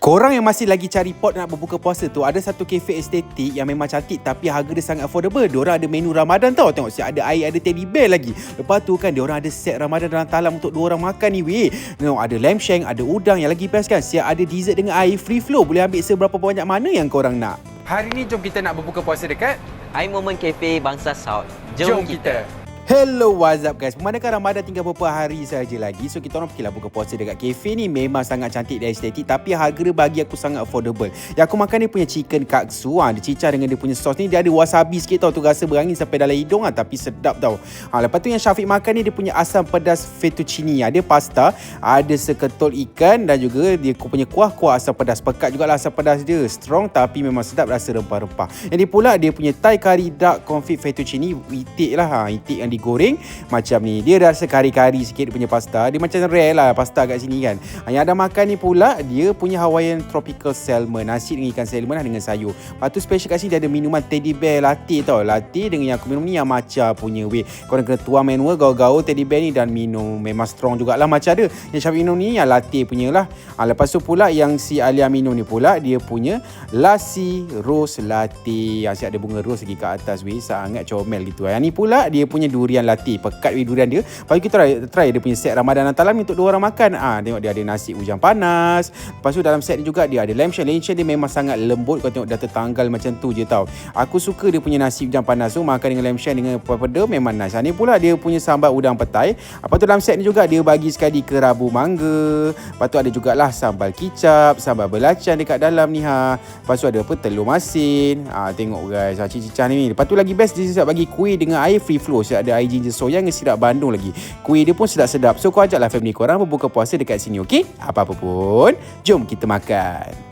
Korang yang masih lagi cari pot nak berbuka puasa tu, ada satu kafe estetik yang memang cantik tapi harga dia sangat affordable. Diorang ada menu Ramadan tau. Tengok siap ada air, ada teddy bear lagi. Lepas tu kan diorang ada set Ramadan dalam talam untuk 2 orang makan ni weh. Tengok ada lamb shank, ada udang, yang lagi best kan siap ada dessert dengan air free flow. Boleh ambil seberapa banyak mana yang korang nak. Hari ni jom kita nak berbuka puasa dekat iMoment Cafe Bangsa South. Jom kita. Hello, what's up guys? Memandangkan Ramadan tinggal beberapa hari saja lagi, so kita orang pergilah buka puasa dekat kafe ni. Memang sangat cantik dan estetik, tapi harga dia bagi aku sangat affordable. Yang aku makan dia punya chicken katsu, dia cicah dengan dia punya sos ni. Dia ada wasabi sikit tau, tu rasa berangin sampai dalam hidung tapi sedap tau. Lepas tu yang Syafiq makan ni dia punya asam pedas fettuccine. Ada pasta, ada seketul ikan dan juga dia punya kuah asam pedas. Pekat jugalah asam pedas dia, strong tapi memang sedap rasa rempah-rempah. Yang dia pula dia punya Thai curry duck confit fettuccine, itik lah, itik yang digoreng macam ni. Dia rasa kari-kari sikit dia punya pasta. Dia macam rare lah pasta kat sini kan. Yang ada makan ni pula dia punya Hawaiian tropical salmon, nasi dengan ikan salmon dengan sayur. Lepas tu special kat sini dia ada minuman teddy bear latte tau. Latte dengan yang aku minum ni yang matcha punya weh. Korang kena tuang manual gaul-gaul teddy bear ni dan minum. Memang strong jugalah matcha dia. Yang Syafiq minum ni yang latte punya lah. Lepas tu pula yang si Alia minum ni pula dia punya lassi rose latte. Asyik ada bunga rose lagi kat atas weh. Sangat comel gitu. Yang ni pula dia punya durian latte, pekat durian dia. Lepas tu kita try dia punya set Ramadan dan talam ni untuk 2 orang makan. Tengok dia ada nasi ujang panas. Lepas tu dalam set ni juga dia ada lamb shank. Lamb shank dia memang sangat lembut. Kau tengok dah tertanggal macam tu je tau. Aku suka dia punya nasi ujang panas tu. Makan dengan lamb shank dengan pepeda memang nice. Ni pula dia punya sambal udang petai. Lepas tu dalam set ni juga dia bagi sekali kerabu mangga. Lepas tu ada jugalah sambal kicap, sambal belacan dekat dalam ni Lepas tu ada apa, telur masin. Tengok guys, cicah ni. Lepas tu lagi best dia siap bagi kuih dengan air free flow. Siap ada air ginger soya dengan sirap Bandung lagi. Kuih dia pun sedap-sedap. So kau ajaklah family korang berbuka puasa dekat sini, okey? Apa-apa pun, jom kita makan.